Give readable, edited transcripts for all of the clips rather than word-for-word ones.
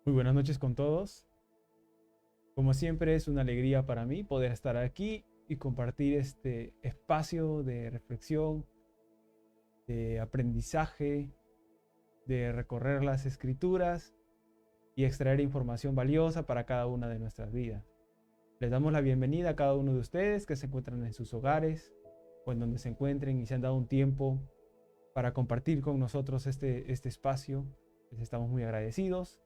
Muy buenas noches con todos. Como siempre es una alegría para mí poder estar aquí y compartir este espacio de reflexión, de aprendizaje, de recorrer las escrituras y extraer información valiosa para cada una de nuestras vidas. Les damos la bienvenida a cada uno de ustedes que se encuentran en sus hogares o en donde se encuentren y se han dado un tiempo para compartir con nosotros este espacio. Les estamos muy agradecidos.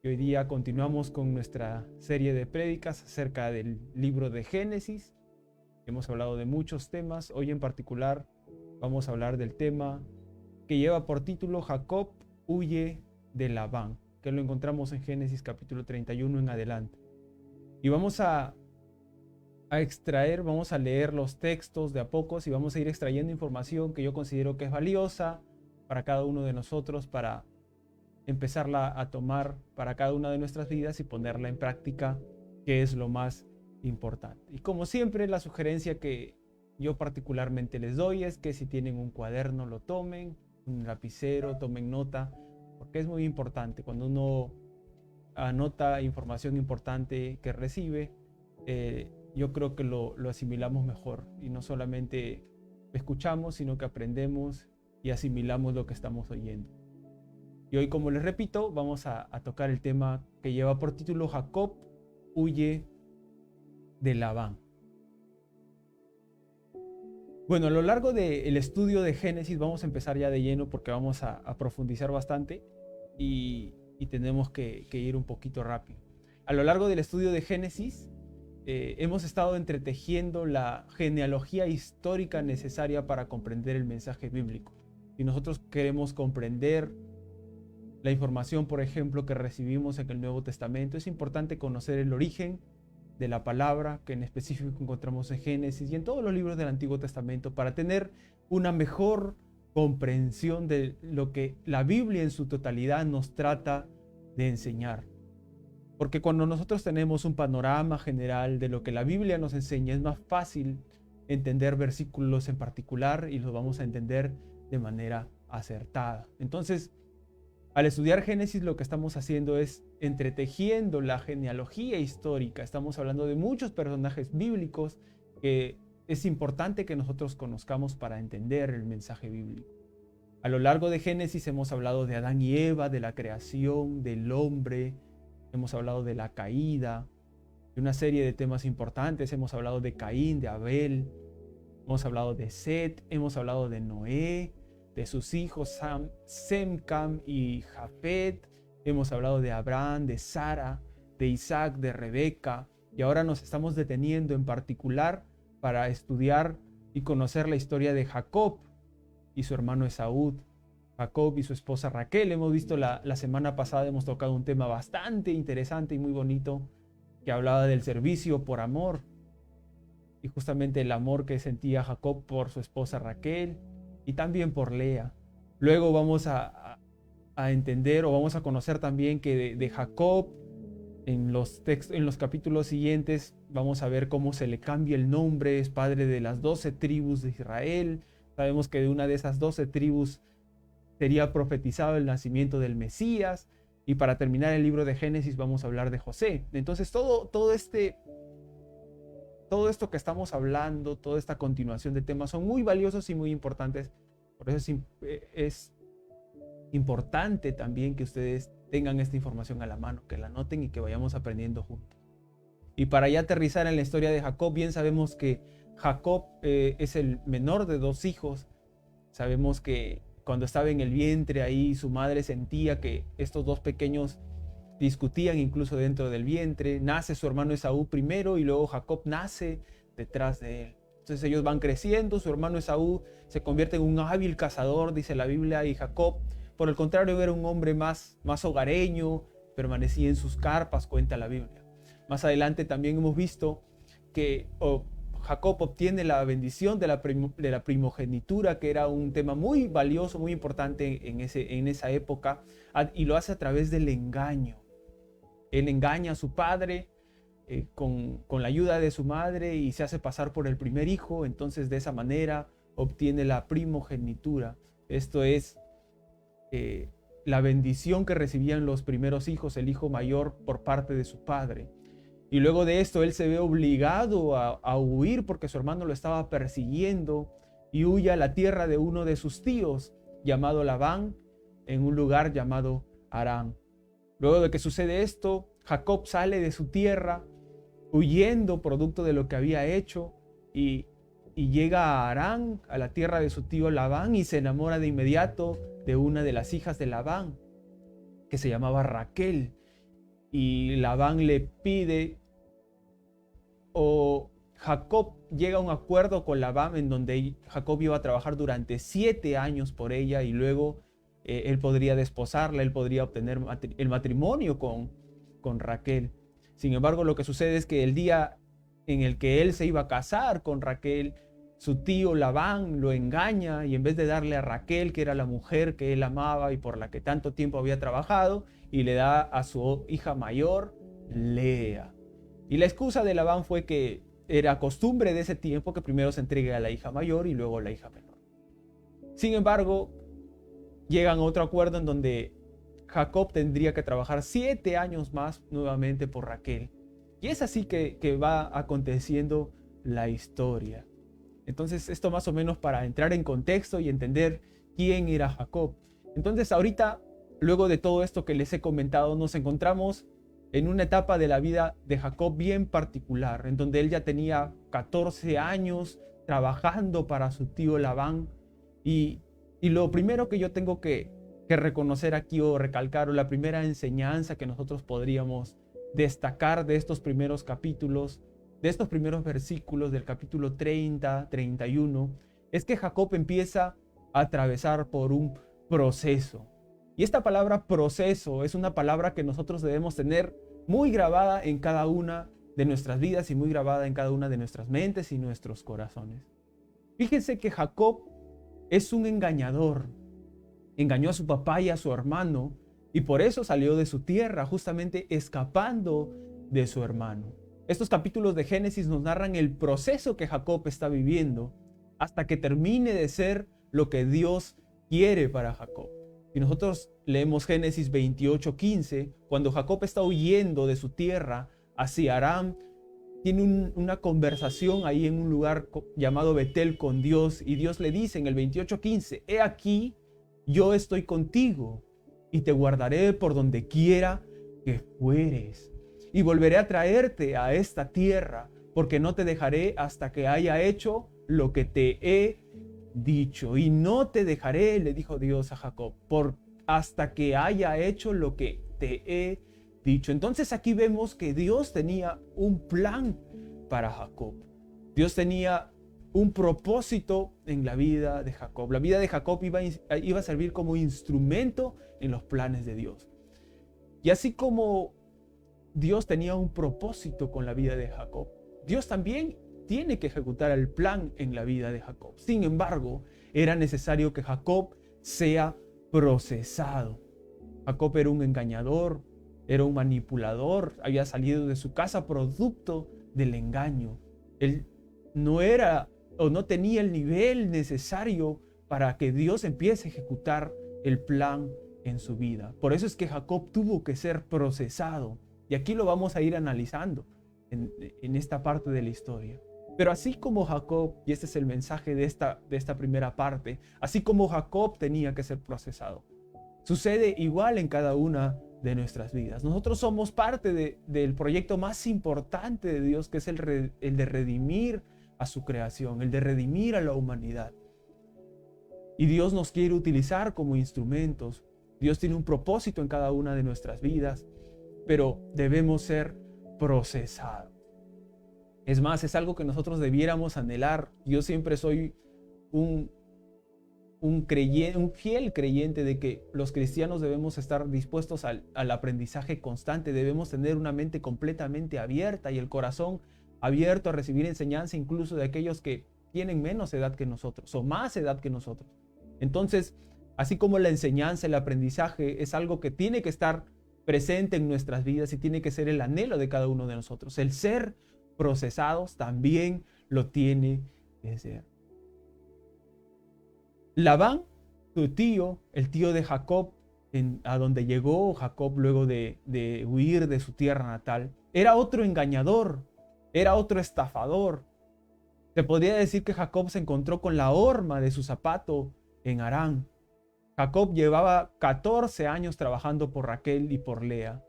Y hoy día continuamos con nuestra serie de prédicas acerca del libro de Génesis. Hemos hablado de muchos temas. Hoy en particular vamos a hablar del tema que lleva por título Jacob huye de Labán, que lo encontramos en Génesis capítulo 31 en adelante. Y vamos a vamos a leer los textos de a pocos y vamos a ir extrayendo información que yo considero que es valiosa para cada uno de nosotros para empezarla a tomar para cada una de nuestras vidas y ponerla en práctica, que es lo más importante. Y como siempre, la sugerencia que yo particularmente les doy es que si tienen un cuaderno lo tomen, un lapicero, tomen nota, porque es muy importante. Cuando uno anota información importante que recibe, yo creo que lo asimilamos mejor y no solamente escuchamos, sino que aprendemos y asimilamos lo que estamos oyendo. Y hoy, como les repito, vamos a tocar el tema que lleva por título Jacob huye de Labán. Bueno, a lo largo del estudio de Génesis vamos a empezar ya de lleno porque vamos a profundizar bastante y tenemos que ir un poquito rápido. A lo largo del estudio de Génesis hemos estado entretejiendo la genealogía histórica necesaria para comprender el mensaje bíblico. Si nosotros queremos comprender la información, por ejemplo, que recibimos en el Nuevo Testamento, es importante conocer el origen de la palabra que en específico encontramos en Génesis y en todos los libros del Antiguo Testamento para tener una mejor comprensión de lo que la Biblia en su totalidad nos trata de enseñar. Porque cuando nosotros tenemos un panorama general de lo que la Biblia nos enseña, es más fácil entender versículos en particular y los vamos a entender de manera acertada. Entonces, al estudiar Génesis, lo que estamos haciendo es entretejiendo la genealogía histórica. Estamos hablando de muchos personajes bíblicos que es importante que nosotros conozcamos para entender el mensaje bíblico. A lo largo de Génesis hemos hablado de Adán y Eva, de la creación, del hombre, hemos hablado de la caída, de una serie de temas importantes. Hemos hablado de Caín, de Abel, hemos hablado de Set, hemos hablado de Noé, de sus hijos Sem, Cam y Jafet. Hemos hablado de Abraham, de Sara, de Isaac, de Rebeca. Y ahora nos estamos deteniendo en particular para estudiar y conocer la historia de Jacob y su hermano Esaú. Jacob y su esposa Raquel. Hemos visto la semana pasada, hemos tocado un tema bastante interesante y muy bonito que hablaba del servicio por amor. Y justamente el amor que sentía Jacob por su esposa Raquel y también por Lea. Luego vamos a entender o vamos a conocer también que de Jacob en los capítulos siguientes vamos a ver cómo se le cambia el nombre, es padre de las 12 tribus de Israel. Sabemos que de una de esas 12 tribus sería profetizado el nacimiento del Mesías. Y para terminar el libro de Génesis vamos a hablar de José. Entonces todo esto que estamos hablando, toda esta continuación de temas son muy valiosos y muy importantes. Por eso es importante también que ustedes tengan esta información a la mano, que la anoten y que vayamos aprendiendo juntos. Y para ya aterrizar en la historia de Jacob, bien sabemos que Jacob es el menor de 2 hijos. Sabemos que cuando estaba en el vientre ahí, su madre sentía que estos 2 pequeños discutían incluso dentro del vientre. Nace su hermano Esaú primero y luego Jacob nace detrás de él. Entonces ellos van creciendo, su hermano Esaú se convierte en un hábil cazador, dice la Biblia, y Jacob, por el contrario, era un hombre más hogareño, permanecía en sus carpas, cuenta la Biblia. Más adelante también hemos visto que Jacob obtiene la bendición de la primogenitura, que era un tema muy valioso, muy importante en esa época, y lo hace a través del engaño. Él engaña a su padre con la ayuda de su madre y se hace pasar por el primer hijo. Entonces de esa manera obtiene la primogenitura. Esto es la bendición que recibían los primeros hijos, el hijo mayor por parte de su padre. Y luego de esto él se ve obligado a huir porque su hermano lo estaba persiguiendo y huye a la tierra de uno de sus tíos llamado Labán en un lugar llamado Harán. Luego de que sucede esto, Jacob sale de su tierra huyendo producto de lo que había hecho y llega a Harán, a la tierra de su tío Labán, y se enamora de inmediato de una de las hijas de Labán, que se llamaba Raquel. Y Labán le pide, o Jacob llega a un acuerdo con Labán en donde Jacob iba a trabajar durante 7 años por ella y luego él podría desposarla, él podría obtener el matrimonio con Raquel. Sin embargo, lo que sucede es que el día en el que él se iba a casar con Raquel, su tío Labán lo engaña y en vez de darle a Raquel, que era la mujer que él amaba y por la que tanto tiempo había trabajado, y le da a su hija mayor, Lea. Y la excusa de Labán fue que era costumbre de ese tiempo que primero se entregue a la hija mayor y luego a la hija menor. Sin embargo, llegan a otro acuerdo en donde Jacob tendría que trabajar 7 años más nuevamente por Raquel. Y es así que va aconteciendo la historia. Entonces, esto más o menos para entrar en contexto y entender quién era Jacob. Entonces, ahorita, luego de todo esto que les he comentado, nos encontramos en una etapa de la vida de Jacob bien particular, en donde él ya tenía 14 años trabajando para su tío Labán. Y lo primero que yo tengo que reconocer aquí o recalcar, o la primera enseñanza que nosotros podríamos destacar de estos primeros capítulos, de estos primeros versículos del capítulo 30, 31, es que Jacob empieza a atravesar por un proceso. Y esta palabra proceso es una palabra que nosotros debemos tener muy grabada en cada una de nuestras vidas y muy grabada en cada una de nuestras mentes y nuestros corazones. Fíjense que Jacob es un engañador. Engañó a su papá y a su hermano y por eso salió de su tierra, justamente escapando de su hermano. Estos capítulos de Génesis nos narran el proceso que Jacob está viviendo hasta que termine de ser lo que Dios quiere para Jacob. Y nosotros leemos Génesis 28:15, cuando Jacob está huyendo de su tierra hacia Aram, tiene una conversación ahí en un lugar llamado Betel con Dios y Dios le dice en el 28:15, he aquí, yo estoy contigo y te guardaré por donde quiera que fueres. Y volveré a traerte a esta tierra, porque no te dejaré hasta que haya hecho lo que te he dicho. Y no te dejaré, le dijo Dios a Jacob, hasta que haya hecho lo que te he dicho. Entonces aquí vemos que Dios tenía un plan para Jacob. Dios tenía un propósito en la vida de Jacob. La vida de Jacob iba a servir como instrumento en los planes de Dios. Y así como Dios tenía un propósito con la vida de Jacob, Dios también tiene que ejecutar el plan en la vida de Jacob. Sin embargo, era necesario que Jacob sea procesado. Jacob era un engañador, era un manipulador, había salido de su casa producto del engaño. Él no era o no tenía el nivel necesario para que Dios empiece a ejecutar el plan en su vida. Por eso es que Jacob tuvo que ser procesado. Y aquí lo vamos a ir analizando en esta parte de la historia. Pero así como Jacob, y este es el mensaje de esta primera parte, así como Jacob tenía que ser procesado, sucede igual en cada una de nuestras vidas. Nosotros somos parte del proyecto más importante de Dios, que es el de redimir a su creación, el de redimir a la humanidad. Y Dios nos quiere utilizar como instrumentos. Dios tiene un propósito en cada una de nuestras vidas, pero debemos ser procesados. Es más, es algo que nosotros debiéramos anhelar. Yo siempre soy un fiel creyente de que los cristianos debemos estar dispuestos al aprendizaje constante. Debemos tener una mente completamente abierta y el corazón abierto a recibir enseñanza incluso de aquellos que tienen menos edad que nosotros o más edad que nosotros. Entonces, así como la enseñanza, el aprendizaje es algo que tiene que estar presente en nuestras vidas y tiene que ser el anhelo de cada uno de nosotros, el ser procesados también lo tiene que ser. Labán, su tío, el tío de Jacob, a donde llegó Jacob luego de huir de su tierra natal, era otro engañador, era otro estafador. Se podría decir que Jacob se encontró con la horma de su zapato en Harán. Jacob llevaba 14 años trabajando por Raquel y por Lea.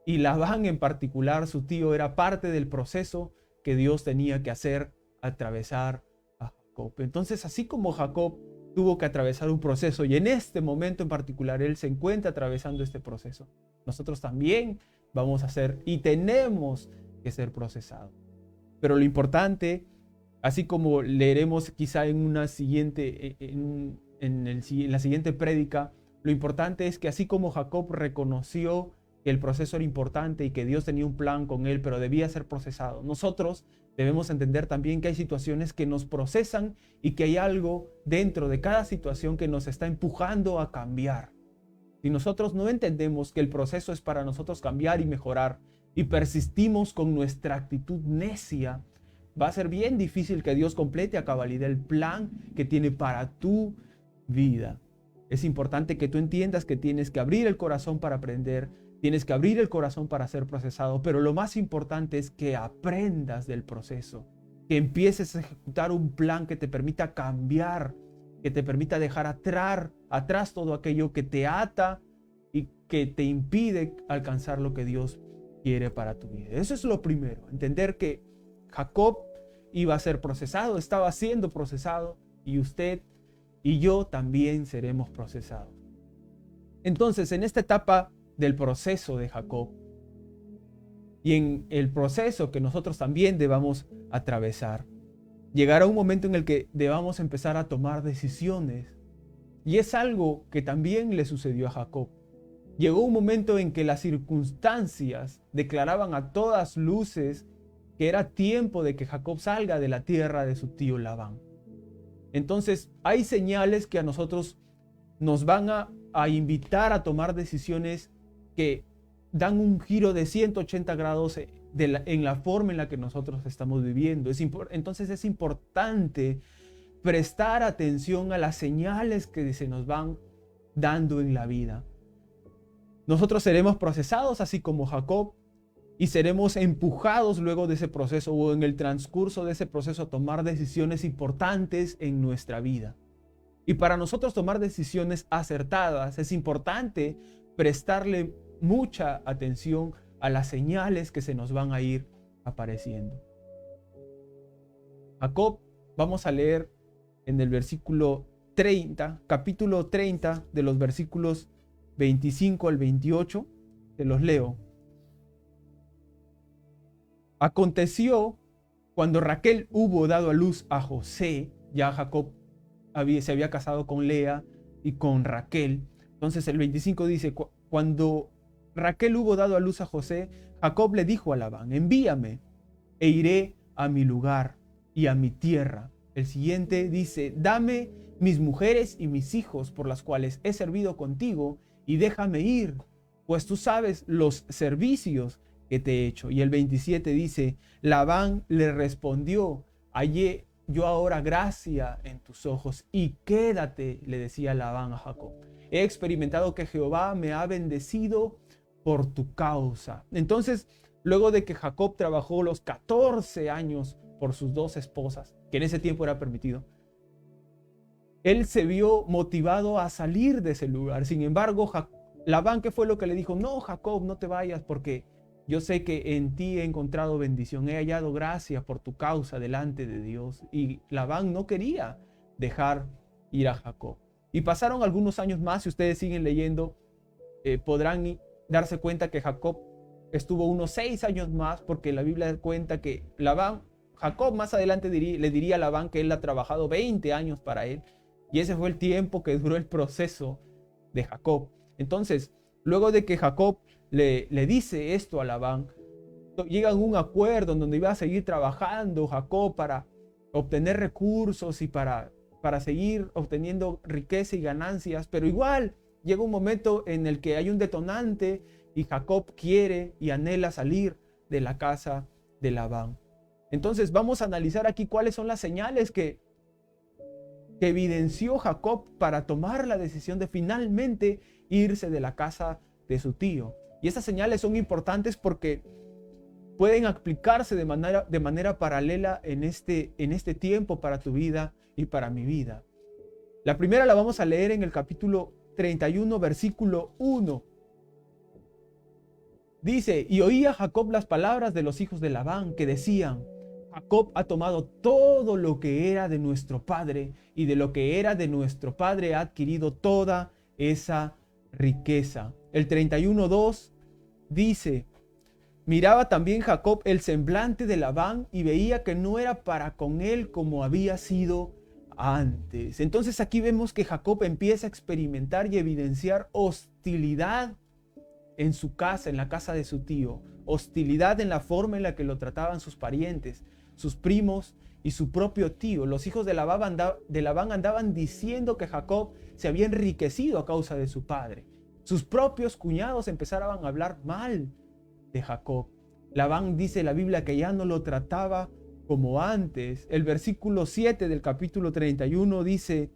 Y Labán en particular, su tío, era parte del proceso que Dios tenía que hacer, atravesar a Jacob. Entonces, así como Jacob tuvo que atravesar un proceso y en este momento en particular él se encuentra atravesando este proceso, nosotros también vamos a ser y tenemos que ser procesados. Pero lo importante, así como leeremos quizá en una siguiente, en la siguiente prédica, lo importante es que así como Jacob reconoció que el proceso era importante y que Dios tenía un plan con él, pero debía ser procesado, nosotros debemos entender también que hay situaciones que nos procesan y que hay algo dentro de cada situación que nos está empujando a cambiar. Si nosotros no entendemos que el proceso es para nosotros cambiar y mejorar y persistimos con nuestra actitud necia, va a ser bien difícil que Dios complete a cabalidad el plan que tiene para tu vida. Es importante que tú entiendas que tienes que abrir el corazón para aprender, tienes que abrir el corazón para ser procesado, pero lo más importante es que aprendas del proceso, que empieces a ejecutar un plan que te permita cambiar, que te permita dejar atrás todo aquello que te ata y que te impide alcanzar lo que Dios quiere para tu vida. Eso es lo primero, entender que Jacob iba a ser procesado, estaba siendo procesado y usted y yo también seremos procesados. Entonces, en esta etapa del proceso de Jacob y en el proceso que nosotros también debamos atravesar, llegará un momento en el que debamos empezar a tomar decisiones. Y es algo que también le sucedió a Jacob. Llegó un momento en que las circunstancias declaraban a todas luces que era tiempo de que Jacob salga de la tierra de su tío Labán. Entonces hay señales que a nosotros nos van a invitar a tomar decisiones que dan un giro de 180 grados en la forma en la que nosotros estamos viviendo. Entonces es importante prestar atención a las señales que se nos van dando en la vida. Nosotros seremos procesados así como Jacob y seremos empujados luego de ese proceso o en el transcurso de ese proceso a tomar decisiones importantes en nuestra vida. Y para nosotros tomar decisiones acertadas es importante prestarle mucha atención a las señales que se nos van a ir apareciendo. Jacob, vamos a leer en el versículo 30, capítulo 30 de los versículos 25 al 28, te los leo. Aconteció cuando Raquel hubo dado a luz a José, ya Jacob se había casado con Lea y con Raquel. Entonces el 25 dice, cuando Raquel hubo dado a luz a José, Jacob le dijo a Labán, envíame e iré a mi lugar y a mi tierra. El siguiente dice, dame mis mujeres y mis hijos por las cuales he servido contigo y déjame ir, pues tú sabes los servicios que te he hecho. Y el 27 dice, Labán le respondió, hallé yo ahora gracia en tus ojos y quédate, le decía Labán a Jacob. He experimentado que Jehová me ha bendecido por tu causa. Entonces, luego de que Jacob trabajó los 14 años por sus dos esposas, que en ese tiempo era permitido, él se vio motivado a salir de ese lugar. Sin embargo, Labán, ¿qué fue lo que le dijo? No, Jacob, no te vayas porque yo sé que en ti he encontrado bendición, he hallado gracia por tu causa delante de Dios. Y Labán no quería dejar ir a Jacob. Y pasaron algunos años más, si ustedes siguen leyendo, podrán darse cuenta que Jacob estuvo unos 6 años más, porque la Biblia cuenta que Jacob más adelante le diría a Labán que él ha trabajado 20 años para él. Y ese fue el tiempo que duró el proceso de Jacob. Entonces, luego de que Jacob le dice esto a Labán, llegan a un acuerdo en donde iba a seguir trabajando Jacob para obtener recursos y para seguir obteniendo riqueza y ganancias, pero igual llega un momento en el que hay un detonante y Jacob quiere y anhela salir de la casa de Labán. Entonces vamos a analizar aquí cuáles son las señales que evidenció Jacob para tomar la decisión de finalmente irse de la casa de su tío. Y estas señales son importantes porque pueden aplicarse de manera paralela en este tiempo para tu vida y para mi vida. La primera la vamos a leer en el capítulo 31, versículo 1. Dice: y oía Jacob las palabras de los hijos de Labán, que decían: Jacob ha tomado todo lo que era de nuestro padre, y de lo que era de nuestro padre ha adquirido toda esa riqueza. El 31:2 dice: miraba también Jacob el semblante de Labán y veía que no era para con él como había sido antes. Entonces aquí vemos que Jacob empieza a experimentar y evidenciar hostilidad en su casa, en la casa de su tío. Hostilidad en la forma en la que lo trataban sus parientes, sus primos y su propio tío. Los hijos de Labán andaban diciendo que Jacob se había enriquecido a causa de su padre. Sus propios cuñados empezaron a hablar mal de Jacob. Labán, dice la Biblia, que ya no lo trataba como antes. El versículo 7 del capítulo 31 dice: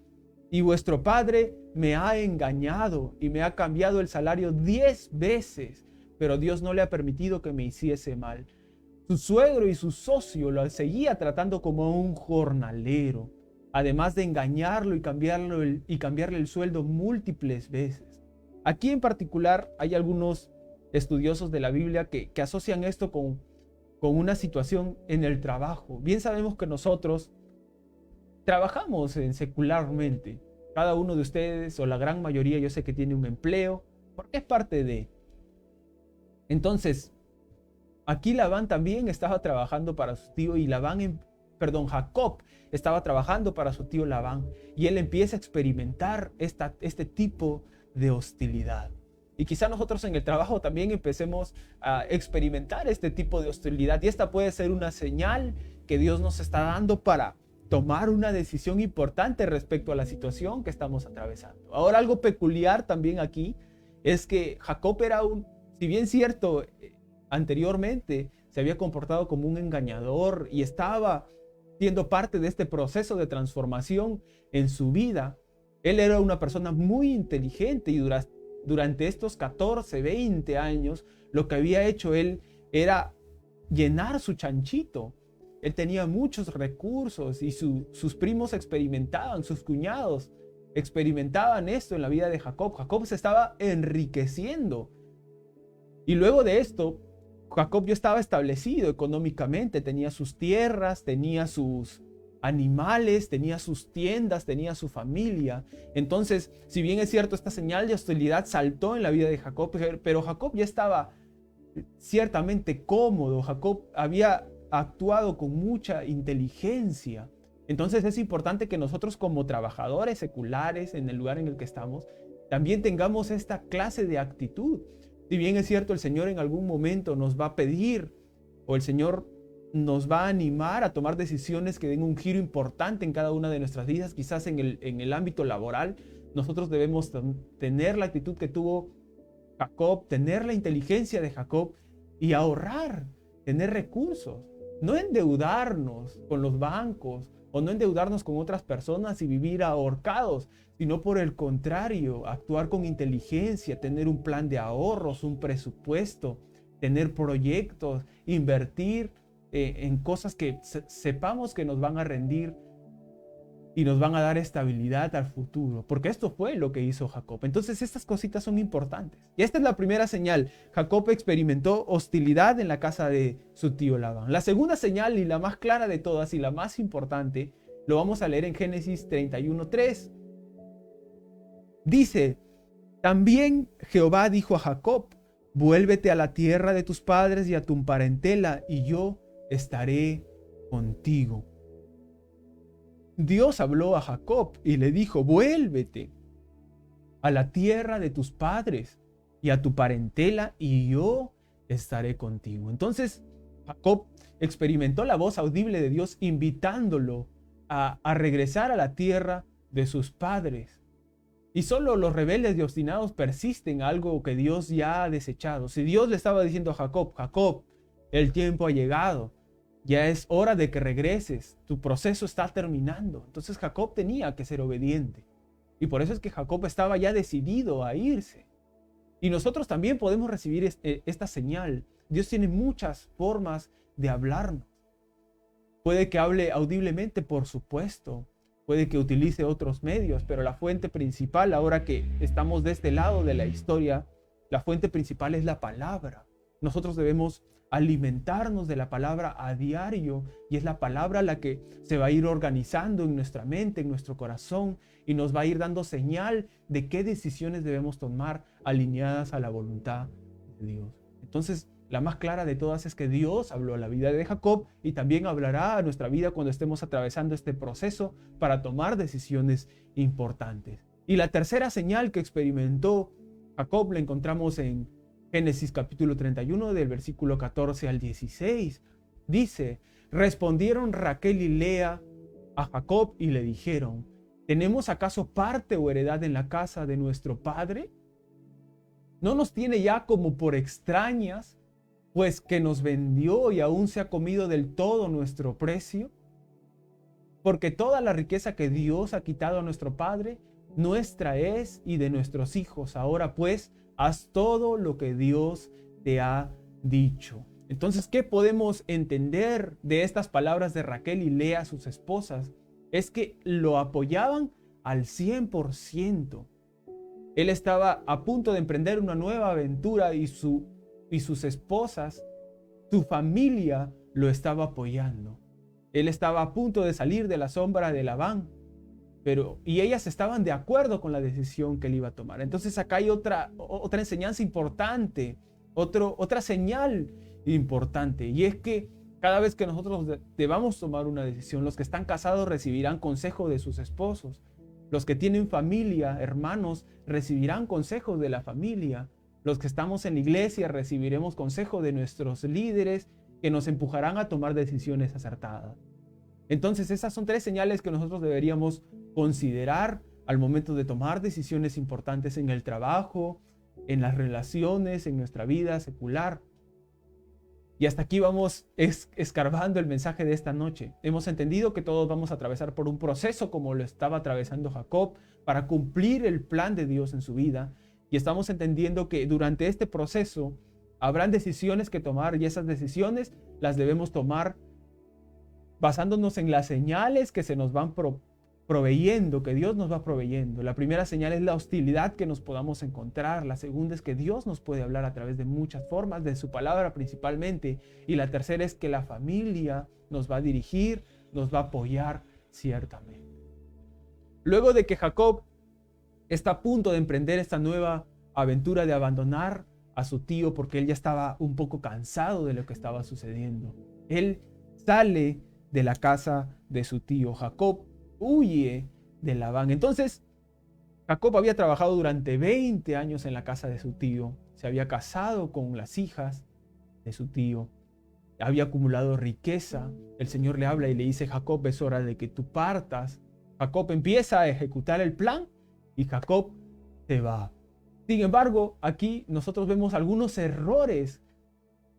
y vuestro padre me ha engañado y me ha cambiado el salario 10 veces, pero Dios no le ha permitido que me hiciese mal. Su suegro y su socio lo seguía tratando como un jornalero, además de engañarlo y cambiarle el sueldo múltiples veces. Aquí en particular hay algunos estudiosos de la Biblia que asocian esto con una situación en el trabajo. Bien sabemos que nosotros trabajamos secularmente. Cada uno de ustedes, o la gran mayoría, yo sé que tiene un empleo, porque es parte de. Entonces, aquí Labán también estaba trabajando para su tío y Jacob estaba trabajando para su tío Labán, y él empieza a experimentar este tipo de hostilidad. Y quizá nosotros en el trabajo también empecemos a experimentar este tipo de hostilidad, y esta puede ser una señal que Dios nos está dando para tomar una decisión importante respecto a la situación que estamos atravesando. Ahora, algo peculiar también aquí es que Jacob era si bien cierto, anteriormente se había comportado como un engañador y estaba siendo parte de este proceso de transformación en su vida. Él era una persona muy inteligente, y durante estos 14, 20 años, lo que había hecho él era llenar su chanchito. Él tenía muchos recursos y sus primos sus cuñados experimentaban esto en la vida de Jacob. Jacob se estaba enriqueciendo. Y luego de esto, Jacob ya estaba establecido económicamente, tenía sus tierras, tenía sus animales, tenía sus tiendas, tenía su familia. Entonces, si bien es cierto, esta señal de hostilidad saltó en la vida de Jacob, pero Jacob ya estaba ciertamente cómodo. Jacob había actuado con mucha inteligencia. Entonces es importante que nosotros, como trabajadores seculares en el lugar en el que estamos, también tengamos esta clase de actitud. Si bien es cierto, el Señor en algún momento nos va a pedir, o el Señor nos va a animar a tomar decisiones que den un giro importante en cada una de nuestras vidas, quizás en el ámbito laboral, nosotros debemos tener la actitud que tuvo Jacob, tener la inteligencia de Jacob y ahorrar, tener recursos. No endeudarnos con los bancos o no endeudarnos con otras personas y vivir ahorcados, sino por el contrario, actuar con inteligencia, tener un plan de ahorros, un presupuesto, tener proyectos, invertir en cosas que sepamos que nos van a rendir y nos van a dar estabilidad al futuro, porque esto fue lo que hizo Jacob. Entonces estas cositas son importantes. Y esta es la primera señal. Jacob experimentó hostilidad en la casa de su tío Labán. La segunda señal, y la más clara de todas y la más importante, lo vamos a leer en Génesis 31:3. Dice: también Jehová dijo a Jacob: vuélvete a la tierra de tus padres y a tu parentela, y yo estaré contigo. Dios habló a Jacob y le dijo: vuélvete a la tierra de tus padres y a tu parentela, y yo estaré contigo. Entonces Jacob experimentó la voz audible de Dios invitándolo a regresar a la tierra de sus padres. Y solo los rebeldes y obstinados persisten a algo que Dios ya ha desechado. Si Dios le estaba diciendo a Jacob: Jacob, el tiempo ha llegado, ya es hora de que regreses, tu proceso está terminando. Entonces Jacob tenía que ser obediente. Y por eso es que Jacob estaba ya decidido a irse. Y nosotros también podemos recibir esta señal. Dios tiene muchas formas de hablarnos. Puede que hable audiblemente, por supuesto. Puede que utilice otros medios, pero la fuente principal, ahora que estamos de este lado de la historia, la fuente principal es la palabra. Nosotros debemos alimentarnos de la palabra a diario, y es la palabra la que se va a ir organizando en nuestra mente, en nuestro corazón, y nos va a ir dando señal de qué decisiones debemos tomar alineadas a la voluntad de Dios. Entonces, la más clara de todas es que Dios habló a la vida de Jacob y también hablará a nuestra vida cuando estemos atravesando este proceso para tomar decisiones importantes. Y la tercera señal que experimentó Jacob la encontramos en Génesis capítulo 31 del versículo 14 al 16. Dice: respondieron Raquel y Lea a Jacob y le dijeron: ¿tenemos acaso parte o heredad en la casa de nuestro padre? ¿No nos tiene ya como por extrañas, pues que nos vendió y aún se ha comido del todo nuestro precio? Porque toda la riqueza que Dios ha quitado a nuestro padre, nuestra es y de nuestros hijos. Ahora pues, haz todo lo que Dios te ha dicho. Entonces, ¿qué podemos entender de estas palabras de Raquel y Lea, sus esposas? Es que lo apoyaban al 100%. Él estaba a punto de emprender una nueva aventura y sus esposas, su familia, lo estaba apoyando. Él estaba a punto de salir de la sombra de Labán, y ellas estaban de acuerdo con la decisión que él iba a tomar. Entonces acá hay otra enseñanza importante, otra señal importante, y es que cada vez que nosotros debamos tomar una decisión, los que están casados recibirán consejo de sus esposos. Los que tienen familia, hermanos, recibirán consejos de la familia. Los que estamos en la iglesia recibiremos consejo de nuestros líderes que nos empujarán a tomar decisiones acertadas. Entonces, esas son tres señales que nosotros deberíamos considerar al momento de tomar decisiones importantes en el trabajo, en las relaciones, en nuestra vida secular. Y hasta aquí vamos escarbando el mensaje de esta noche. Hemos entendido que todos vamos a atravesar por un proceso como lo estaba atravesando Jacob para cumplir el plan de Dios en su vida. Y estamos entendiendo que durante este proceso habrán decisiones que tomar, y esas decisiones las debemos tomar basándonos en las señales que se nos van proveyendo, que Dios nos va proveyendo. La primera señal es la hostilidad que nos podamos encontrar. La segunda es que Dios nos puede hablar a través de muchas formas, de su palabra principalmente. Y la tercera es que la familia nos va a dirigir, nos va a apoyar ciertamente. Luego de que Jacob está a punto de emprender esta nueva aventura de abandonar a su tío, porque él ya estaba un poco cansado de lo que estaba sucediendo, él sale de la casa de su tío. Jacob huye de Labán. Entonces, Jacob había trabajado durante 20 años en la casa de su tío. Se había casado con las hijas de su tío. Había acumulado riqueza. El Señor le habla y le dice: Jacob, es hora de que tú partas. Jacob empieza a ejecutar el plan y Jacob se va. Sin embargo, aquí nosotros vemos algunos errores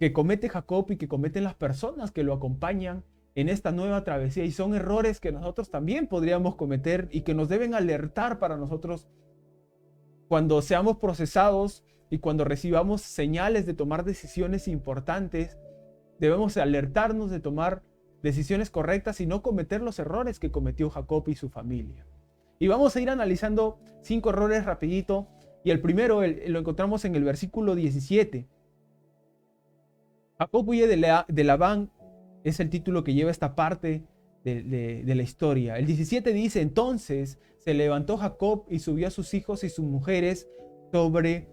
que comete Jacob y que cometen las personas que lo acompañan en esta nueva travesía, y son errores que nosotros también podríamos cometer y que nos deben alertar para nosotros cuando seamos procesados y cuando recibamos señales de tomar decisiones importantes. Debemos alertarnos de tomar decisiones correctas y no cometer los errores que cometió Jacob y su familia. Y vamos a ir analizando 5 errores rapidito, y el primero lo encontramos en el versículo 17. Jacob huye de Labán. Es el título que lleva esta parte de la historia. El 17 dice: entonces se levantó Jacob y subió a sus hijos y sus mujeres sobre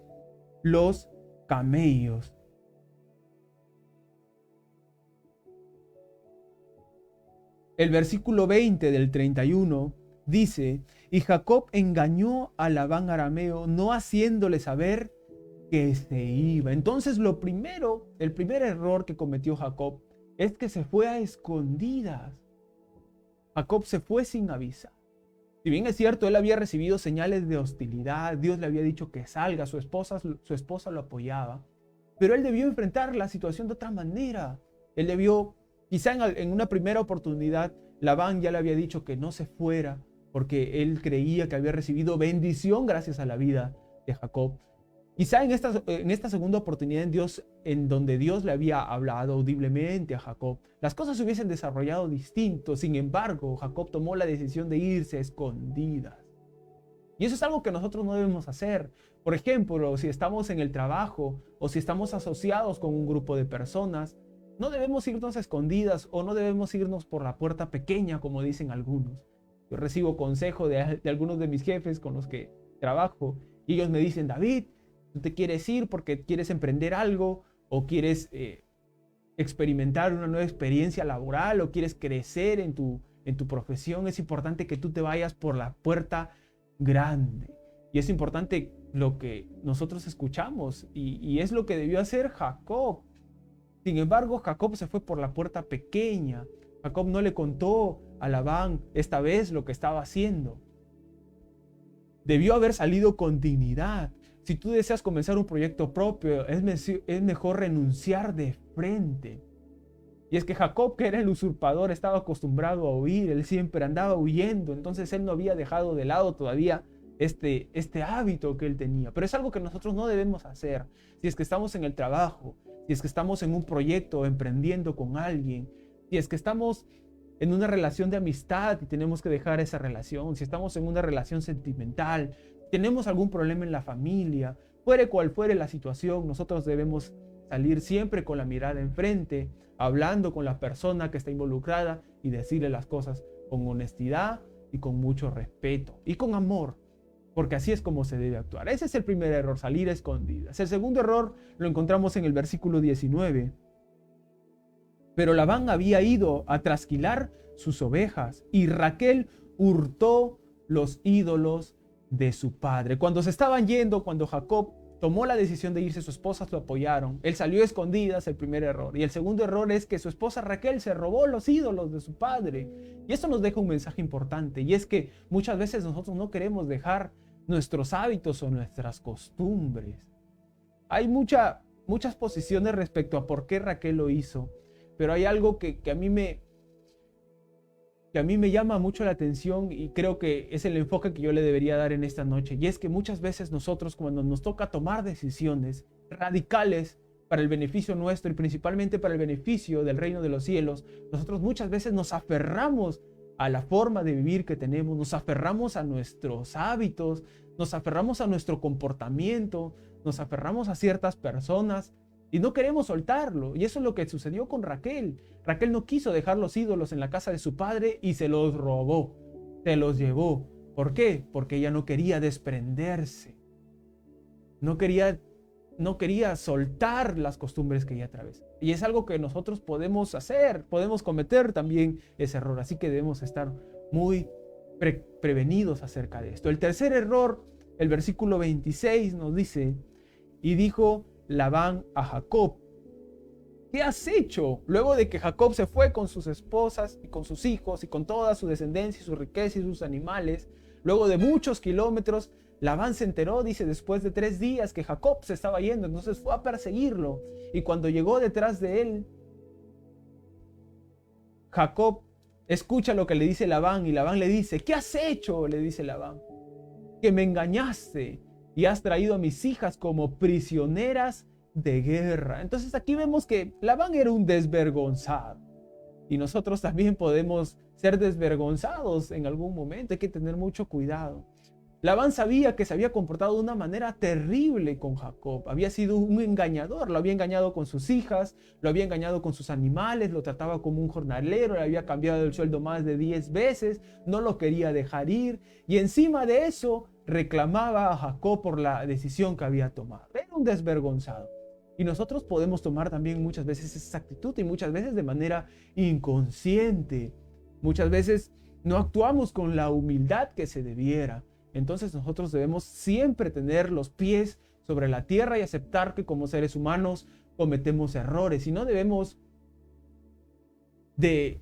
los camellos. El versículo 20 del 31 dice: y Jacob engañó a Labán arameo, no haciéndole saber que se iba. Entonces el primer error que cometió Jacob es que se fue a escondidas. Jacob se fue sin avisar. Si bien es cierto, él había recibido señales de hostilidad, Dios le había dicho que salga, su esposa lo apoyaba, pero él debió enfrentar la situación de otra manera. Él debió, quizá en una primera oportunidad, Labán ya le había dicho que no se fuera porque él creía que había recibido bendición gracias a la vida de Jacob. Quizá en esta segunda oportunidad en donde Dios le había hablado audiblemente a Jacob, las cosas se hubiesen desarrollado distinto. Sin embargo, Jacob tomó la decisión de irse a escondidas. Y eso es algo que nosotros no debemos hacer. Por ejemplo, si estamos en el trabajo o si estamos asociados con un grupo de personas, no debemos irnos a escondidas o no debemos irnos por la puerta pequeña, como dicen algunos. Yo recibo consejo de algunos de mis jefes con los que trabajo y ellos me dicen: David, tú te quieres ir porque quieres emprender algo o quieres experimentar una nueva experiencia laboral o quieres crecer en tu profesión. Es importante que tú te vayas por la puerta grande. Y es importante lo que nosotros escuchamos y es lo que debió hacer Jacob. Sin embargo, Jacob se fue por la puerta pequeña. Jacob no le contó a Labán esta vez lo que estaba haciendo. Debió haber salido con dignidad. Si tú deseas comenzar un proyecto propio, es mejor renunciar de frente. Y es que Jacob, que era el usurpador, estaba acostumbrado a huir. Él siempre andaba huyendo. Entonces él no había dejado de lado todavía este hábito que él tenía. Pero es algo que nosotros no debemos hacer. Si es que estamos en el trabajo, si es que estamos en un proyecto emprendiendo con alguien, si es que estamos en una relación de amistad y tenemos que dejar esa relación, si estamos en una relación sentimental, tenemos algún problema en la familia, fuere cual fuere la situación, nosotros debemos salir siempre con la mirada enfrente, hablando con la persona que está involucrada y decirle las cosas con honestidad y con mucho respeto y con amor, porque así es como se debe actuar. Ese es el primer error, salir a escondidas. El segundo error lo encontramos en el versículo 19. Pero Labán había ido a trasquilar sus ovejas y Raquel hurtó los ídolos de su padre. Cuando se estaban yendo, cuando Jacob tomó la decisión de irse, sus esposas lo apoyaron. Él salió a escondidas, el primer error. Y el segundo error es que su esposa Raquel se robó los ídolos de su padre. Y esto nos deja un mensaje importante, y es que muchas veces nosotros no queremos dejar nuestros hábitos o nuestras costumbres. Hay muchas posiciones respecto a por qué Raquel lo hizo, pero hay algo que a mí me llama mucho la atención y creo que es el enfoque que yo le debería dar en esta noche. Y es que muchas veces nosotros, cuando nos toca tomar decisiones radicales para el beneficio nuestro y principalmente para el beneficio del reino de los cielos, nosotros muchas veces nos aferramos a la forma de vivir que tenemos, nos aferramos a nuestros hábitos, nos aferramos a nuestro comportamiento, nos aferramos a ciertas personas y no queremos soltarlo. Y eso es lo que sucedió con Raquel. Raquel no quiso dejar los ídolos en la casa de su padre y se los robó, se los llevó. ¿Por qué? Porque ella no quería desprenderse. No quería soltar las costumbres que ella atravesó. Y es algo que nosotros podemos hacer, podemos cometer también ese error. Así que debemos estar muy prevenidos acerca de esto. El tercer error, el versículo 26 nos dice: y dijo Labán a Jacob: ¿qué has hecho? Luego de que Jacob se fue con sus esposas y con sus hijos y con toda su descendencia y su riqueza y sus animales, luego de muchos kilómetros, Labán se enteró, dice, después de 3 días que Jacob se estaba yendo, entonces fue a perseguirlo. Y cuando llegó detrás de él, Jacob escucha lo que le dice Labán y Labán le dice: ¿qué has hecho? Le dice Labán: que me engañaste y has traído a mis hijas como prisioneras de guerra. Entonces aquí vemos que Labán era un desvergonzado y nosotros también podemos ser desvergonzados en algún momento. Hay que tener mucho cuidado. Labán sabía que se había comportado de una manera terrible con Jacob. Había sido un engañador. Lo había engañado con sus hijas, lo había engañado con sus animales, lo trataba como un jornalero, le había cambiado el sueldo más de 10 veces, no lo quería dejar ir. Y encima de eso, reclamaba a Jacob por la decisión que había tomado. Era un desvergonzado. Y nosotros podemos tomar también muchas veces esa actitud y muchas veces de manera inconsciente. Muchas veces no actuamos con la humildad que se debiera. Entonces nosotros debemos siempre tener los pies sobre la tierra y aceptar que como seres humanos cometemos errores y no debemos de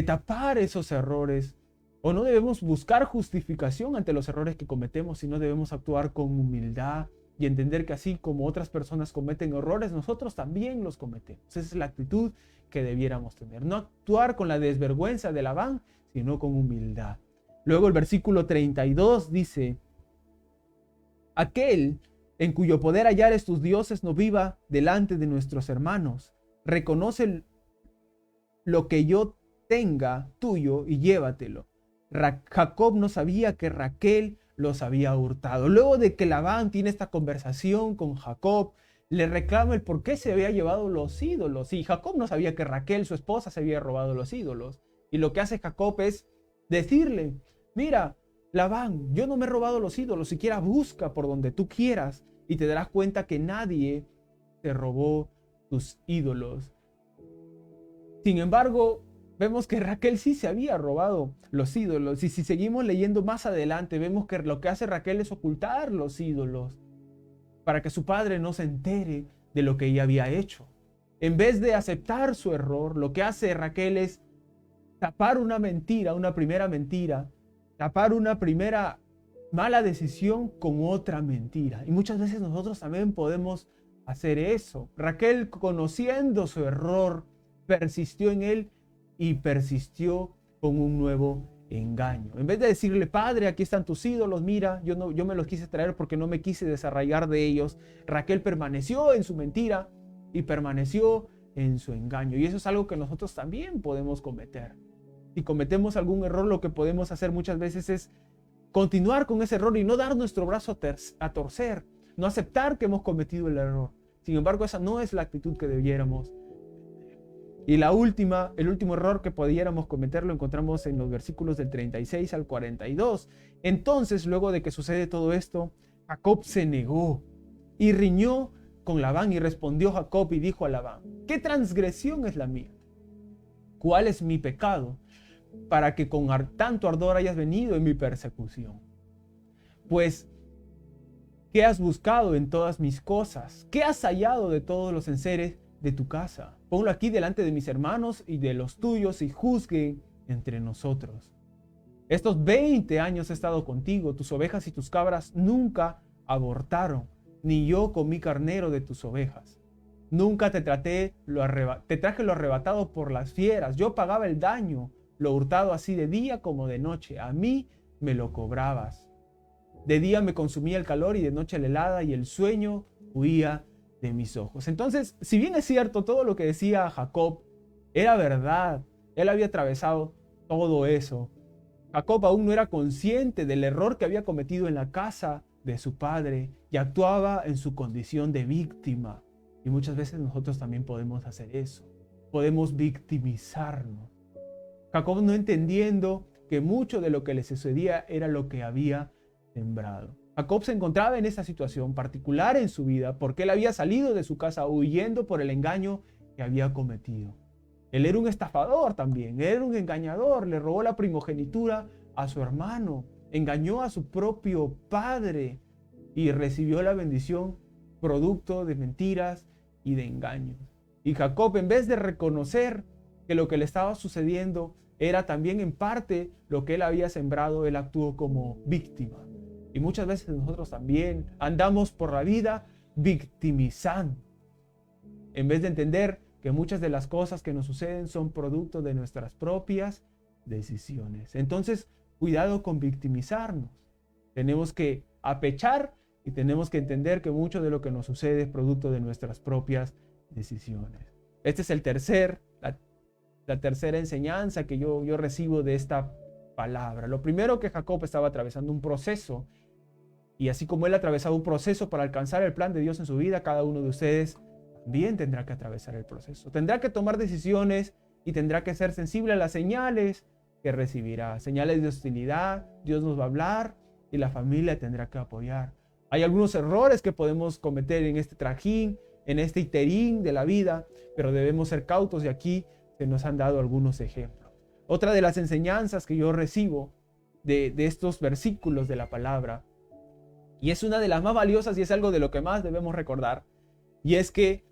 tapar esos errores o no debemos buscar justificación ante los errores que cometemos, sino debemos actuar con humildad y entender que así como otras personas cometen errores, nosotros también los cometemos. Esa es la actitud que debiéramos tener. No actuar con la desvergüenza de Labán, sino con humildad. Luego el versículo 32 dice: aquel en cuyo poder hallares tus dioses no viva delante de nuestros hermanos. Reconoce lo que yo tenga tuyo y llévatelo. Jacob no sabía que Raquel los había hurtado. Luego de que Labán tiene esta conversación con Jacob, le reclama el por qué se había llevado los ídolos. Y Jacob no sabía que Raquel, su esposa, se había robado los ídolos. Y lo que hace Jacob es decirle: mira, Labán, yo no me he robado los ídolos, siquiera busca por donde tú quieras y te darás cuenta que nadie te robó tus ídolos. Sin embargo, vemos que Raquel sí se había robado los ídolos, y si seguimos leyendo más adelante, vemos que lo que hace Raquel es ocultar los ídolos para que su padre no se entere de lo que ella había hecho. En vez de aceptar su error, lo que hace Raquel es tapar una mentira, una primera mentira, tapar una primera mala decisión con otra mentira. Y muchas veces nosotros también podemos hacer eso. Raquel, conociendo su error, persistió en él y persistió con un nuevo engaño. En vez de decirle: padre, aquí están tus ídolos, mira, yo me los quise traer porque no me quise desarraigar de ellos, Raquel permaneció en su mentira y permaneció en su engaño. Y eso es algo que nosotros también podemos cometer. Si cometemos algún error, lo que podemos hacer muchas veces es continuar con ese error y no dar nuestro brazo a torcer, no aceptar que hemos cometido el error. Sin embargo, esa no es la actitud que debiéramos. Y el último error que pudiéramos cometer lo encontramos en los versículos del 36 al 42. Entonces, luego de que sucede todo esto, Jacob se negó y riñó con Labán, y respondió Jacob y dijo a Labán: ¿qué transgresión es la mía? ¿Cuál es mi pecado para que con tanto ardor hayas venido en mi persecución? Pues, ¿qué has buscado en todas mis cosas? ¿Qué has hallado de todos los enseres de tu casa? Ponlo aquí delante de mis hermanos y de los tuyos y juzguen entre nosotros. Estos 20 años he estado contigo, tus ovejas y tus cabras nunca abortaron, ni yo comí carnero de tus ovejas. Nunca te traje lo arrebatado por las fieras. Yo pagaba el daño, lo hurtado así de día como de noche. A mí me lo cobrabas. De día me consumía el calor y de noche la helada, y el sueño huía de mis ojos. Entonces, si bien es cierto todo lo que decía Jacob era verdad, él había atravesado todo eso, Jacob aún no era consciente del error que había cometido en la casa de su padre y actuaba en su condición de víctima. Y muchas veces nosotros también podemos hacer eso. Podemos victimizarnos. Jacob, no entendiendo que mucho de lo que le sucedía era lo que había sembrado. Jacob se encontraba en esa situación particular en su vida porque él había salido de su casa huyendo por el engaño que había cometido. Él era un estafador también, él era un engañador, le robó la primogenitura a su hermano, engañó a su propio padre y recibió la bendición producto de mentiras y de engaños. Y Jacob, en vez de reconocer que lo que le estaba sucediendo era también en parte lo que él había sembrado, él actuó como víctima. Y muchas veces nosotros también andamos por la vida victimizando, en vez de entender que muchas de las cosas que nos suceden son producto de nuestras propias decisiones. Entonces, cuidado con victimizarnos. Tenemos que apechar y tenemos que entender que mucho de lo que nos sucede es producto de nuestras propias decisiones. Esta es la tercera enseñanza que yo recibo de esta palabra. Lo primero, que Jacob estaba atravesando un proceso, y así como él atravesaba un proceso para alcanzar el plan de Dios en su vida, cada uno de ustedes también tendrá que atravesar el proceso. Tendrá que tomar decisiones y tendrá que ser sensible a las señales que recibirá. Señales de hostilidad, Dios nos va a hablar y la familia tendrá que apoyar. Hay algunos errores que podemos cometer en este trajín, en este iterín de la vida, pero debemos ser cautos, y aquí se nos han dado algunos ejemplos. Otra de las enseñanzas que yo recibo de estos versículos de la palabra, y es una de las más valiosas y es algo de lo que más debemos recordar, y es que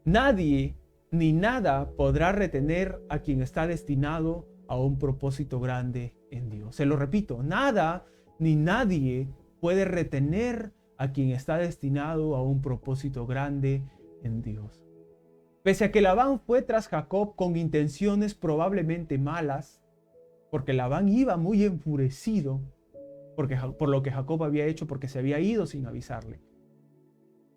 nadie ni nada podrá retener a quien está destinado a un propósito grande en Dios. Se lo repito, nada ni nadie puede retener a quien está destinado a un propósito grande en Dios. Pese a que Labán fue tras Jacob con intenciones probablemente malas, porque Labán iba muy enfurecido por lo que Jacob había hecho, porque se había ido sin avisarle.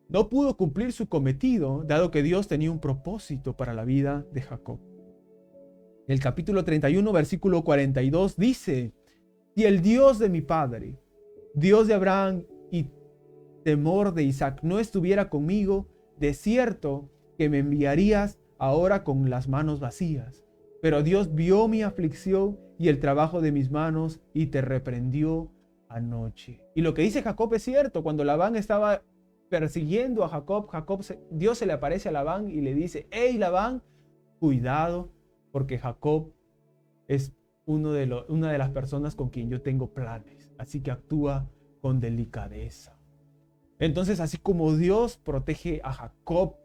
No pudo cumplir su cometido, dado que Dios tenía un propósito para la vida de Jacob. El capítulo 31, versículo 42 dice: si el Dios de mi padre, Dios de Abraham y temor de Isaac, no estuviera conmigo, de cierto que me enviarías ahora con las manos vacías. Pero Dios vio mi aflicción y el trabajo de mis manos y te reprendió anoche. Y lo que dice Jacob es cierto. Cuando Labán estaba persiguiendo a Jacob, Dios se le aparece a Labán y le dice: hey Labán, cuidado, porque Jacob es una de las personas con quien yo tengo planes. Así que actúa con delicadeza. Entonces, así como Dios protege a Jacob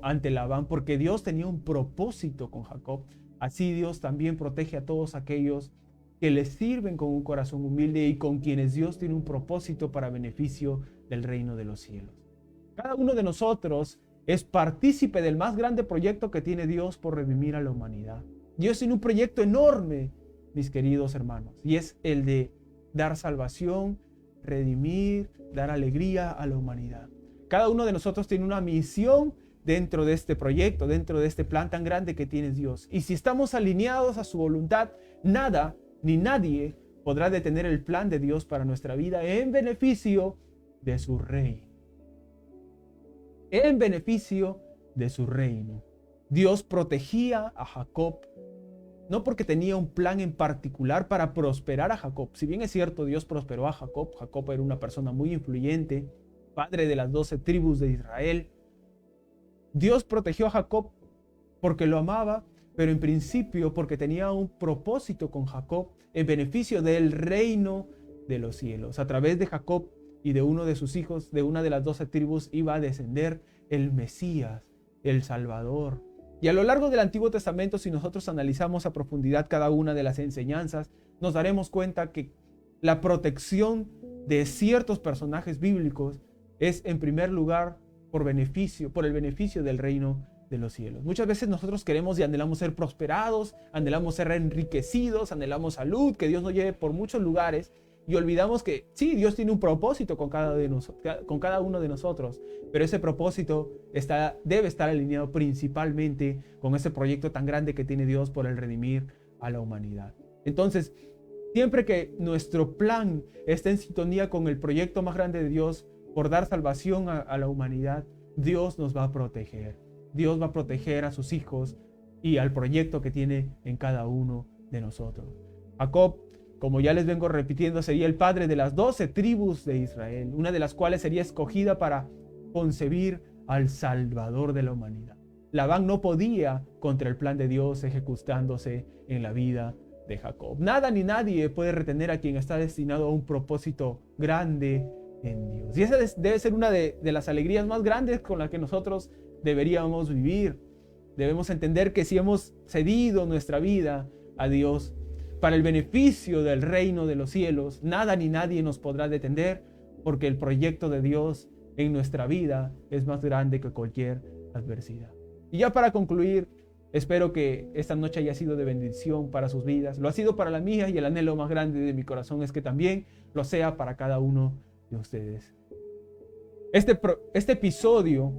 ante Labán, porque Dios tenía un propósito con Jacob, así Dios también protege a todos aquellos que le sirven con un corazón humilde y con quienes Dios tiene un propósito para beneficio del reino de los cielos. Cada uno de nosotros es partícipe del más grande proyecto que tiene Dios por redimir a la humanidad. Dios tiene un proyecto enorme, mis queridos hermanos, y es el de dar salvación, redimir, dar alegría a la humanidad. Cada uno de nosotros tiene una misión dentro de este proyecto, dentro de este plan tan grande que tiene Dios. Y si estamos alineados a su voluntad, nada ni nadie podrá detener el plan de Dios para nuestra vida en beneficio de su reino. En beneficio de su reino. Dios protegía a Jacob, no porque tenía un plan en particular para prosperar a Jacob. Si bien es cierto, Dios prosperó a Jacob. Jacob era una persona muy influyente, padre de las 12 tribus de Israel. Dios protegió a Jacob porque lo amaba, pero en principio porque tenía un propósito con Jacob en beneficio del reino de los cielos. A través de Jacob y de uno de sus hijos, de una de las 12 tribus, iba a descender el Mesías, el Salvador. Y a lo largo del Antiguo Testamento, si nosotros analizamos a profundidad cada una de las enseñanzas, nos daremos cuenta que la protección de ciertos personajes bíblicos es en primer lugar por el beneficio del reino de los cielos. Muchas veces nosotros queremos y anhelamos ser prosperados, anhelamos ser enriquecidos, anhelamos salud, que Dios nos lleve por muchos lugares, y olvidamos que sí, Dios tiene un propósito con cada uno de nosotros, pero ese propósito debe estar alineado principalmente con ese proyecto tan grande que tiene Dios por el redimir a la humanidad. Entonces, siempre que nuestro plan esté en sintonía con el proyecto más grande de Dios por dar salvación a la humanidad, Dios nos va a proteger. Dios va a proteger a sus hijos y al proyecto que tiene en cada uno de nosotros. Jacob, como ya les vengo repitiendo, sería el padre de las 12 tribus de Israel, una de las cuales sería escogida para concebir al Salvador de la humanidad. Labán no podía contra el plan de Dios ejecutándose en la vida de Jacob. Nada ni nadie puede retener a quien está destinado a un propósito grande en Dios. Y esa debe ser una de las alegrías más grandes con las que nosotros deberíamos vivir. Debemos entender que si hemos cedido nuestra vida a Dios para el beneficio del reino de los cielos, nada ni nadie nos podrá detener, porque el proyecto de Dios en nuestra vida es más grande que cualquier adversidad. Y ya para concluir, espero que esta noche haya sido de bendición para sus vidas. Lo ha sido para la mía, y el anhelo más grande de mi corazón es que también lo sea para cada uno de ustedes. Este episodio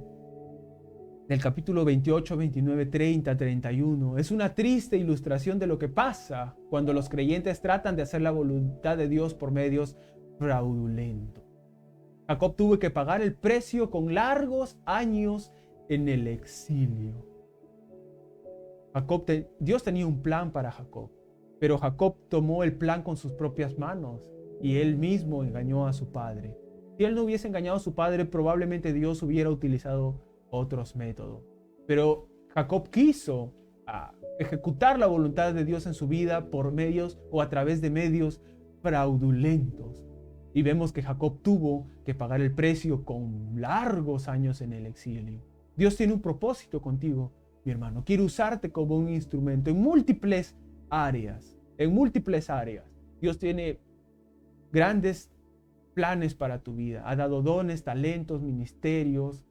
del capítulo 28, 29, 30, 31 es una triste ilustración de lo que pasa cuando los creyentes tratan de hacer la voluntad de Dios por medios fraudulentos. Jacob tuvo que pagar el precio con largos años en el exilio. Dios tenía un plan para Jacob, pero Jacob tomó el plan con sus propias manos y él mismo engañó a su padre. Si él no hubiese engañado a su padre, probablemente Dios hubiera utilizado otros métodos. Pero Jacob quiso ejecutar la voluntad de Dios en su vida por medios o a través de medios fraudulentos. Y vemos que Jacob tuvo que pagar el precio con largos años en el exilio. Dios tiene un propósito contigo, mi hermano. Quiere usarte como un instrumento en múltiples áreas. Dios tiene grandes planes para tu vida. Ha dado dones, talentos, ministerios,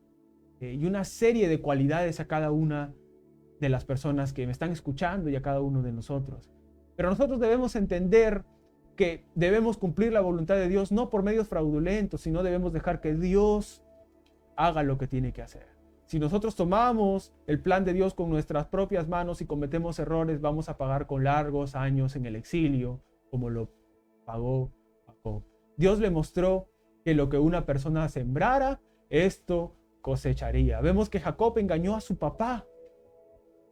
y una serie de cualidades a cada una de las personas que me están escuchando y a cada uno de nosotros. Pero nosotros debemos entender que debemos cumplir la voluntad de Dios no por medios fraudulentos, sino debemos dejar que Dios haga lo que tiene que hacer. Si nosotros tomamos el plan de Dios con nuestras propias manos y cometemos errores, vamos a pagar con largos años en el exilio, como lo pagó Jacob. Dios le mostró que lo que una persona sembrara, esto cosecharía. Vemos que Jacob engañó a su papá.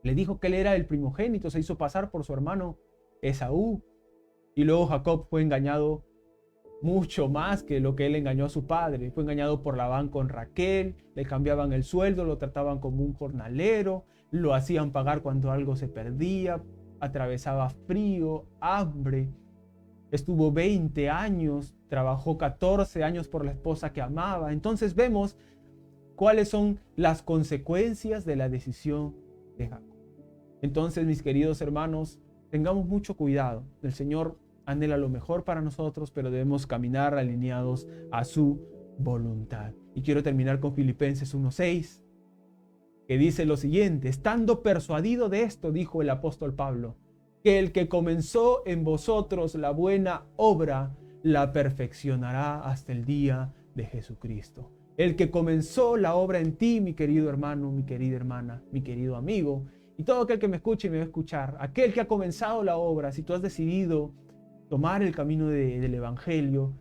Le dijo que él era el primogénito, se hizo pasar por su hermano Esaú. Y luego Jacob fue engañado mucho más que lo que él engañó a su padre. Fue engañado por Labán con Raquel, le cambiaban el sueldo, lo trataban como un jornalero, lo hacían pagar cuando algo se perdía, atravesaba frío, hambre. Estuvo 20 años, trabajó 14 años por la esposa que amaba. Entonces vemos cuáles son las consecuencias de la decisión de Jacob. Entonces, mis queridos hermanos, tengamos mucho cuidado. El Señor anhela lo mejor para nosotros, pero debemos caminar alineados a su voluntad. Y quiero terminar con Filipenses 1:6, que dice lo siguiente: estando persuadido de esto, dijo el apóstol Pablo, que el que comenzó en vosotros la buena obra, la perfeccionará hasta el día de Jesucristo. El que comenzó la obra en ti, mi querido hermano, mi querida hermana, mi querido amigo, y todo aquel que me escuche y me va a escuchar, aquel que ha comenzado la obra, si tú has decidido tomar el camino del Evangelio,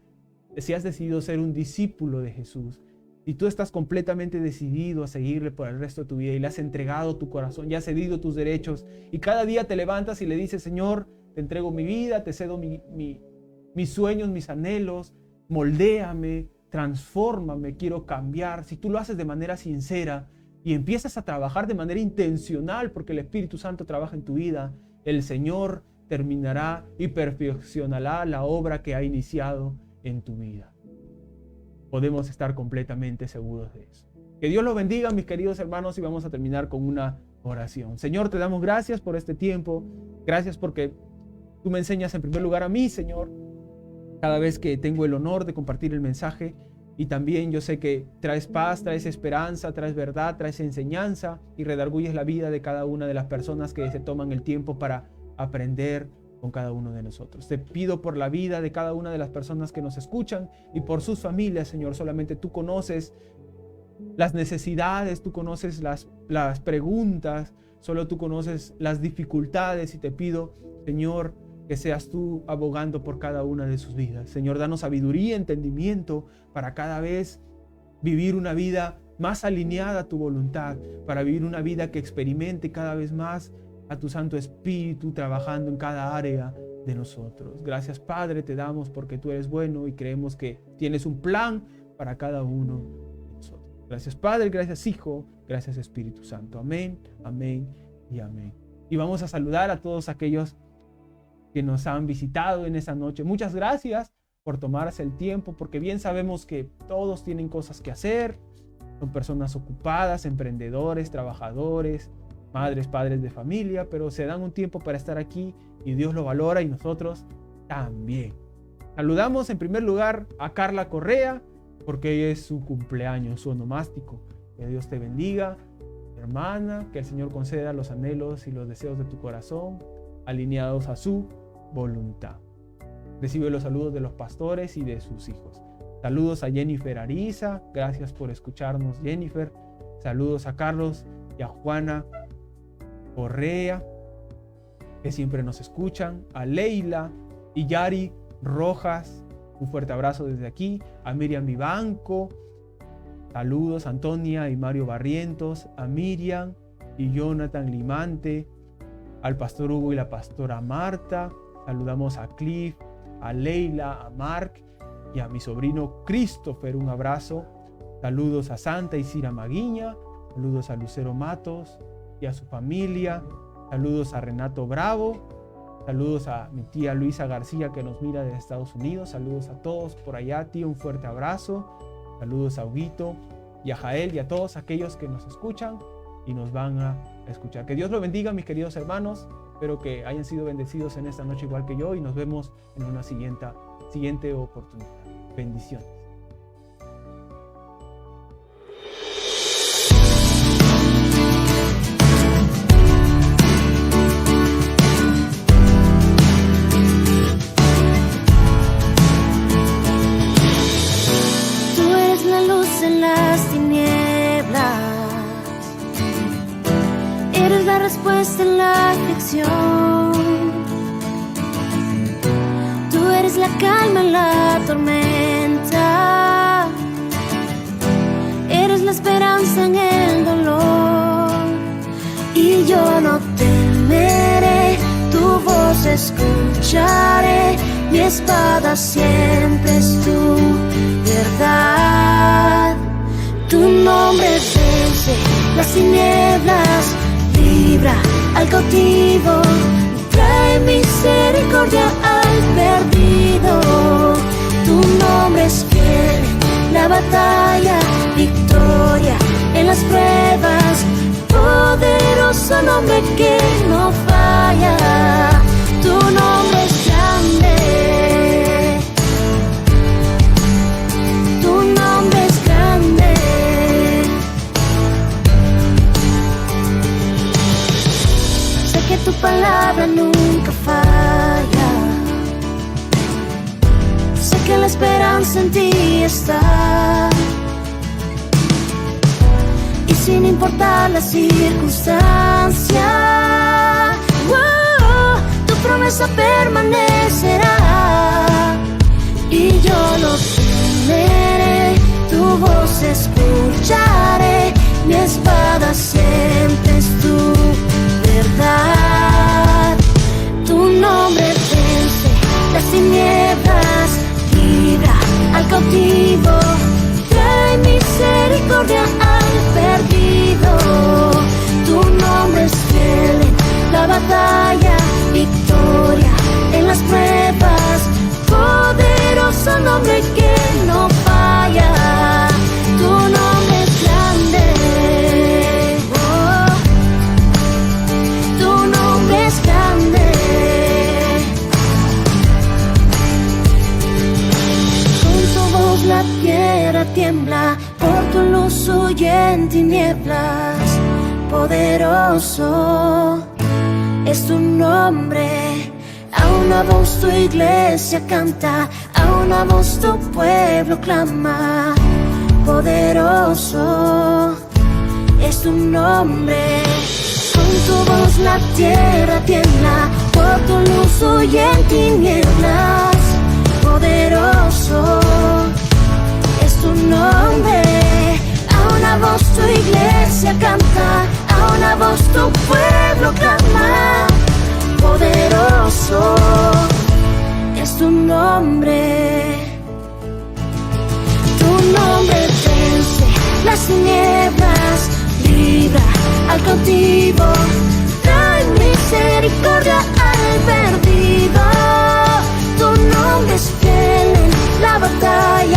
si has decidido ser un discípulo de Jesús, si tú estás completamente decidido a seguirle por el resto de tu vida y le has entregado tu corazón, ya has cedido tus derechos y cada día te levantas y le dices: Señor, te entrego mi vida, te cedo mis sueños, mis anhelos, moldéame, transfórmame, quiero cambiar. Si tú lo haces de manera sincera y empiezas a trabajar de manera intencional, porque el Espíritu Santo trabaja en tu vida, el Señor terminará y perfeccionará la obra que ha iniciado en tu vida. Podemos estar completamente seguros de eso. Que Dios los bendiga, mis queridos hermanos, y vamos a terminar con una oración. Señor, te damos gracias por este tiempo. Gracias porque tú me enseñas en primer lugar a mí, Señor, cada vez que tengo el honor de compartir el mensaje. Y también yo sé que traes paz, traes esperanza, traes verdad, traes enseñanza y redarguyes la vida de cada una de las personas que se toman el tiempo para aprender con cada uno de nosotros. Te pido por la vida de cada una de las personas que nos escuchan y por sus familias, Señor. Solamente tú conoces las necesidades, tú conoces las preguntas, solo tú conoces las dificultades, y te pido, Señor, que seas tú abogando por cada una de sus vidas. Señor, danos sabiduría, entendimiento para cada vez vivir una vida más alineada a tu voluntad, para vivir una vida que experimente cada vez más a tu Santo Espíritu trabajando en cada área de nosotros. Gracias, Padre, te damos porque tú eres bueno y creemos que tienes un plan para cada uno de nosotros. Gracias, Padre, gracias, Hijo, gracias, Espíritu Santo. Amén, amén y amén. Y vamos a saludar a todos aquellos que nos han visitado en esta noche. Muchas gracias por tomarse el tiempo, porque bien sabemos que todos tienen cosas que hacer, son personas ocupadas, emprendedores, trabajadores, madres, padres de familia, pero se dan un tiempo para estar aquí y Dios lo valora y nosotros también. Saludamos en primer lugar a Carla Correa, porque hoy es su cumpleaños, su onomástico. Que Dios te bendiga, hermana, que el Señor conceda los anhelos y los deseos de tu corazón alineados a su voluntad. Recibe los saludos de los pastores y de sus hijos. Saludos a Jennifer Ariza, gracias por escucharnos, Jennifer. Saludos a Carlos y a Juana Correa, que siempre nos escuchan. A Leila y Yari Rojas, un fuerte abrazo desde aquí. A Miriam Vivanco, saludos a Antonia y Mario Barrientos. A Miriam y Jonathan Limante. Al pastor Hugo y la pastora Marta. Saludamos a Cliff, a Leila, a Mark y a mi sobrino Christopher. Un abrazo. Saludos a Santa Isira Maguiña. Saludos a Lucero Matos y a su familia. Saludos a Renato Bravo. Saludos a mi tía Luisa García, que nos mira desde Estados Unidos. Saludos a todos por allá, tío. Un fuerte abrazo. Saludos a Huguito y a Jael y a todos aquellos que nos escuchan y nos van a escuchar. Que Dios lo bendiga, mis queridos hermanos. Espero que hayan sido bendecidos en esta noche igual que yo y nos vemos en una siguiente oportunidad. Bendiciones. eres la respuesta en la aflicción. Tú eres la calma en la tormenta. Eres la esperanza en el dolor. Y yo no temeré, tu voz escucharé. Mi espada siempre es tu verdad. Tu nombre vence las tinieblas, libra al cautivo, trae misericordia al perdido. Tu nombre es fiel en la batalla, victoria en las pruebas, poderoso nombre que no falla. Tu nombre es grande, tu nombre es grande. Sé que tu palabra nunca falla. Sé que la esperanza en ti está. Y sin importar la circunstancia, tu promesa permanecerá. Y yo no temeré, tu voz escucharé. Mi espada siempre es tu verdad. Tu nombre vence las tinieblas, libra al cautivo, trae misericordia al perdido. Tu nombre es fiel en la batalla, victoria en las pruebas, poderoso nombre que no falla. Tu nombre es grande, oh, tu nombre es grande. Con tu voz la tierra tiembla, por tu luz huye en tinieblas. Poderoso es tu nombre, a una voz tu iglesia canta, a una voz tu pueblo clama. Poderoso es tu nombre, con tu voz la tierra tiembla, por tu luz huye en tinieblas. Poderoso es tu nombre, a una voz tu iglesia canta, a una voz tu pueblo clama. Poderoso es tu nombre. Tu nombre vence las tinieblas, libra al cautivo, trae misericordia al perdido. Tu nombre es fiel en la batalla,